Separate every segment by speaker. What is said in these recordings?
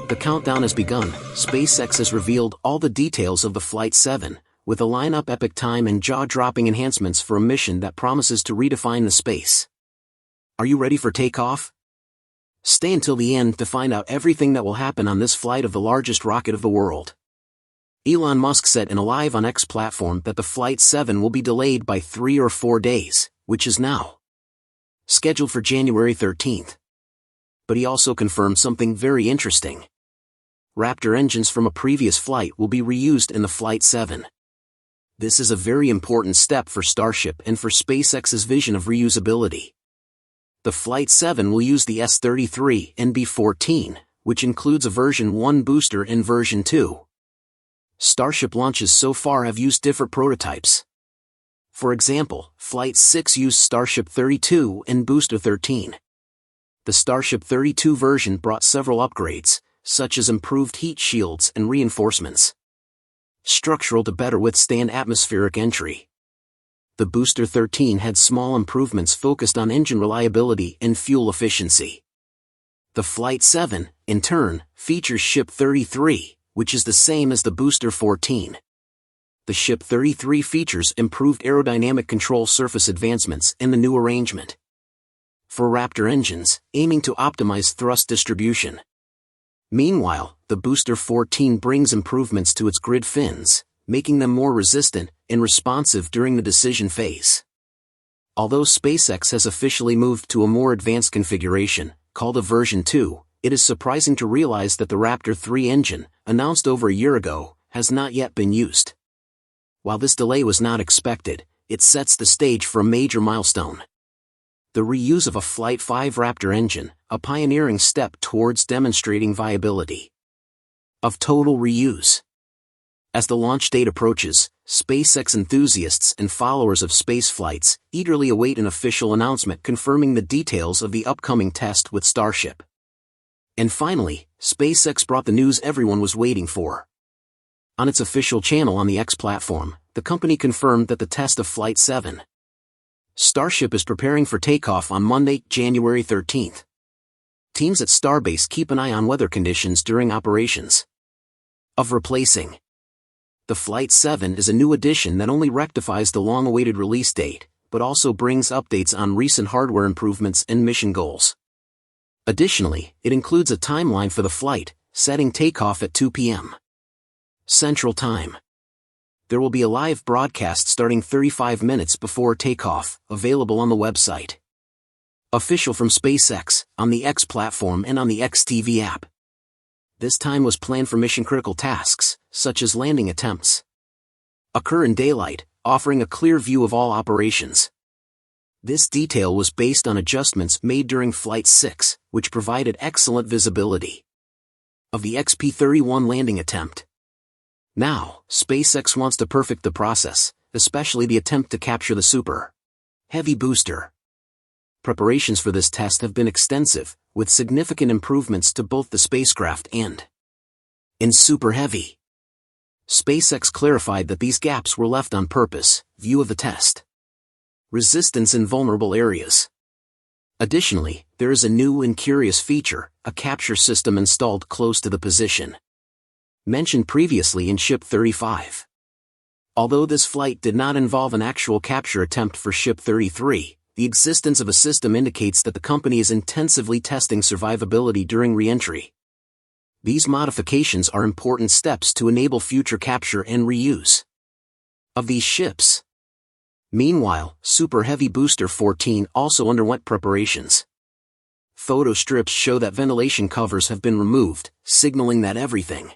Speaker 1: The countdown has begun. SpaceX has revealed all the details of the Flight 7, with a lineup, epic time and jaw-dropping enhancements for a mission that promises to redefine the space. Are you ready for takeoff? Stay until the end to find out everything that will happen on this flight of the largest rocket of the world. Elon Musk said in a live on X platform that the Flight 7 will be delayed by 3 or 4 days, which is now scheduled for January 13th. But he also confirmed something very interesting. Raptor engines from a previous flight will be reused in the Flight 7. This is a very important step for Starship and for SpaceX's vision of reusability. The Flight 7 will use the S-33 and B-14, which includes a version 1 booster and version 2. Starship launches so far have used different prototypes. For example, Flight 6 used Starship 32 and Booster 13. The Starship 32 version brought several upgrades, such as improved heat shields and reinforcements structural to better withstand atmospheric entry. The Booster 13 had small improvements focused on engine reliability and fuel efficiency. The Flight 7, in turn, features Ship 33, which is the same as the Booster 14. The Ship 33 features improved aerodynamic control surface advancements in the new arrangement for Raptor engines, aiming to optimize thrust distribution. Meanwhile, the Booster 14 brings improvements to its grid fins, making them more resistant and responsive during the decision phase. Although SpaceX has officially moved to a more advanced configuration, called a version 2, it is surprising to realize that the Raptor 3 engine, announced over a year ago, has not yet been used. While this delay was not expected, it sets the stage for a major milestone: the reuse of a Flight 5 Raptor engine, a pioneering step towards demonstrating viability of total reuse. As the launch date approaches, SpaceX enthusiasts and followers of space flights eagerly await an official announcement confirming the details of the upcoming test with Starship. And finally, SpaceX brought the news everyone was waiting for. On its official channel on the X platform, the company confirmed that the test of Flight 7 Starship is preparing for takeoff on Monday, January 13th. Teams at Starbase keep an eye on weather conditions during operations of replacing. The Flight 7 is a new addition that only rectifies the long-awaited release date, but also brings updates on recent hardware improvements and mission goals. Additionally, it includes a timeline for the flight, setting takeoff at 2 p.m. Central Time. There will be a live broadcast starting 35 minutes before takeoff, available on the website. Official from SpaceX, on the X platform and on the XTV app. This time was planned for mission-critical tasks, such as landing attempts. Occur in daylight, offering a clear view of all operations. This detail was based on adjustments made during Flight 6, which provided excellent visibility of the XP-31 landing attempt. Now, SpaceX wants to perfect the process, especially the attempt to capture the Super Heavy booster. Preparations for this test have been extensive, with significant improvements to both the spacecraft and in Super Heavy. SpaceX clarified that these gaps were left on purpose. View of the test. Resistance in vulnerable areas. Additionally, there is a new and curious feature, a capture system installed close to the position mentioned previously in Ship 35. Although this flight did not involve an actual capture attempt for Ship 33, the existence of a system indicates that the company is intensively testing survivability during re-entry. These modifications are important steps to enable future capture and reuse of these ships. Meanwhile, Super Heavy Booster 14 also underwent preparations. Photo strips show that ventilation covers have been removed, signaling that everything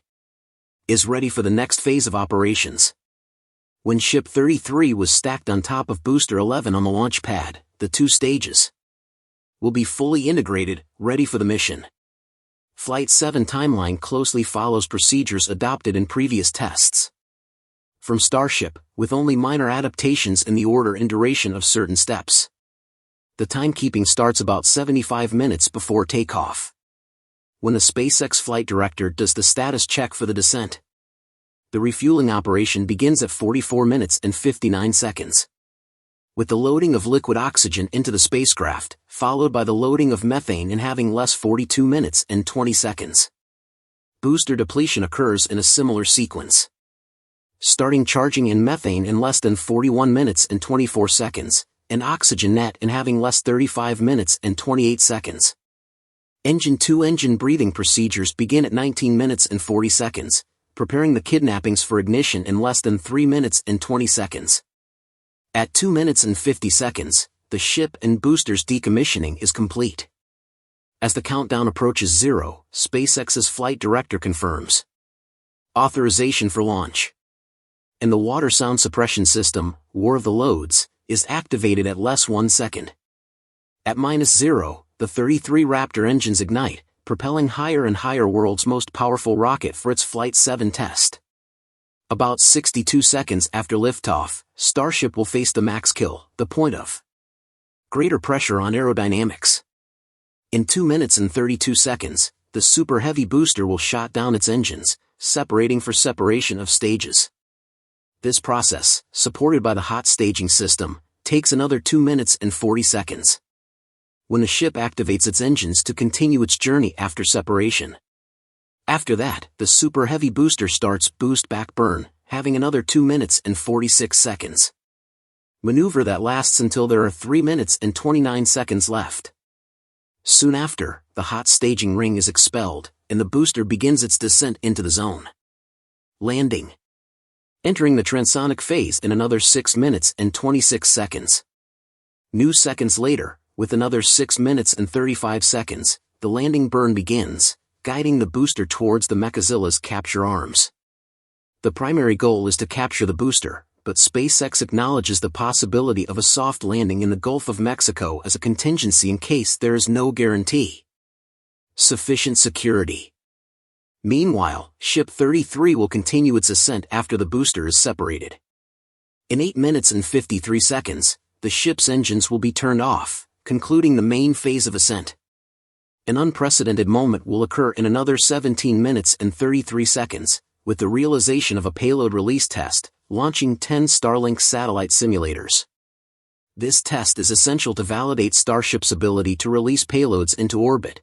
Speaker 1: is ready for the next phase of operations. When Ship 33 was stacked on top of Booster 11 on the launch pad, the 2 stages will be fully integrated, ready for the mission. Flight 7 timeline closely follows procedures adopted in previous tests from Starship, with only minor adaptations in the order and duration of certain steps. The timekeeping starts about 75 minutes before takeoff, when the SpaceX flight director does the status check for the descent. The refueling operation begins at 44 minutes and 59 seconds. With the loading of liquid oxygen into the spacecraft, followed by the loading of methane and having less 42 minutes and 20 seconds. booster depletion occurs in a similar sequence. Starting charging in methane in less than 41 minutes and 24 seconds, and oxygen net in having less 35 minutes and 28 seconds. Engine 2 engine breathing procedures begin at 19 minutes and 40 seconds, preparing the kidnappings for ignition in less than 3 minutes and 20 seconds. At 2 minutes and 50 seconds, the ship and boosters decommissioning is complete. As the countdown approaches 0, SpaceX's flight director confirms authorization for launch. And the water sound suppression system, War of the Loads, is activated at less 1 second. At -0, the 33 Raptor engines ignite, propelling higher and higher world's most powerful rocket for its Flight 7 test. About 62 seconds after liftoff, Starship will face the max kill, the point of greater pressure on aerodynamics. In 2 minutes and 32 seconds, the Super Heavy booster will shut down its engines, separating for separation of stages. This process, supported by the hot staging system, takes another 2 minutes and 40 seconds. When the ship activates its engines to continue its journey after separation. After that, the Super Heavy booster starts boost back burn, having another 2 minutes and 46 seconds. Maneuver that lasts until there are 3 minutes and 29 seconds left. Soon after, the hot staging ring is expelled, and the booster begins its descent into the zone. Landing. Entering the transonic phase in another 6 minutes and 26 seconds. New seconds later, with another 6 minutes and 35 seconds, the landing burn begins, guiding the booster towards the Mechazilla's capture arms. The primary goal is to capture the booster, but SpaceX acknowledges the possibility of a soft landing in the Gulf of Mexico as a contingency in case there is no guarantee. Sufficient security. Meanwhile, Ship 33 will continue its ascent after the booster is separated. In 8 minutes and 53 seconds, the ship's engines will be turned off, concluding the main phase of ascent. An unprecedented moment will occur in another 17 minutes and 33 seconds, with the realization of a payload release test, launching 10 Starlink satellite simulators. This test is essential to validate Starship's ability to release payloads into orbit,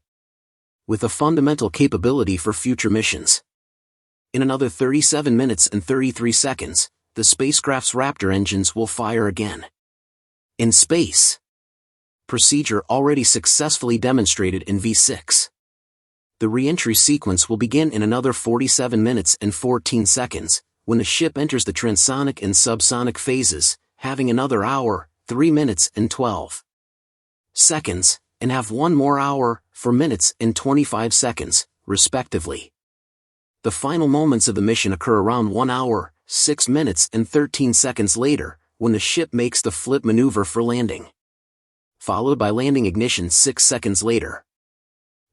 Speaker 1: with a fundamental capability for future missions. In another 37 minutes and 33 seconds, the spacecraft's Raptor engines will fire again. In space. Procedure already successfully demonstrated in V6. The re-entry sequence will begin in another 47 minutes and 14 seconds, when the ship enters the transonic and subsonic phases, having another hour, 3 minutes and 12 seconds, and have one more hour, 4 minutes and 25 seconds, respectively. The final moments of the mission occur around 1 hour, 6 minutes and 13 seconds later, when the ship makes the flip maneuver for landing, followed by landing ignition 6 seconds later.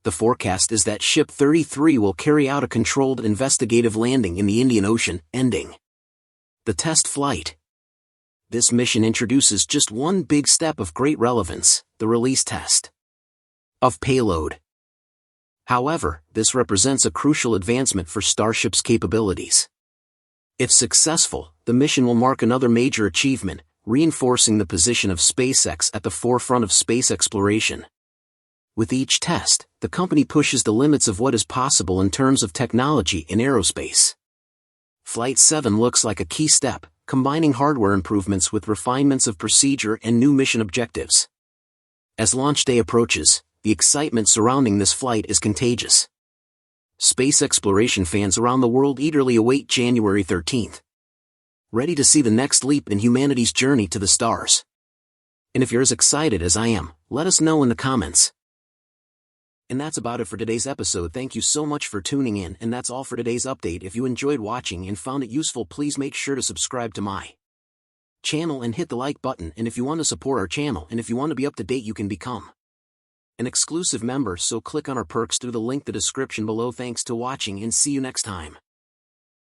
Speaker 1: The forecast is that Ship 33 will carry out a controlled investigative landing in the Indian Ocean, ending the test flight. This mission introduces just one big step of great relevance, the release test of payload. However, this represents a crucial advancement for Starship's capabilities. If successful, the mission will mark another major achievement, reinforcing the position of SpaceX at the forefront of space exploration. With each test, the company pushes the limits of what is possible in terms of technology in aerospace. Flight 7 looks like a key step, combining hardware improvements with refinements of procedure and new mission objectives. As launch day approaches, the excitement surrounding this flight is contagious. Space exploration fans around the world eagerly await January 13th. Ready to see the next leap in humanity's journey to the stars. And if you're as excited as I am, let us know in the comments. And that's about it for today's episode. Thank you so much for tuning in, and that's all for today's update. If you enjoyed watching and found it useful, please make sure to subscribe to my channel and hit the like button. And if you want to support our channel and if you want to be up to date, you can become an exclusive member, so click on our perks through the link in the description below. Thanks to watching and see you next time.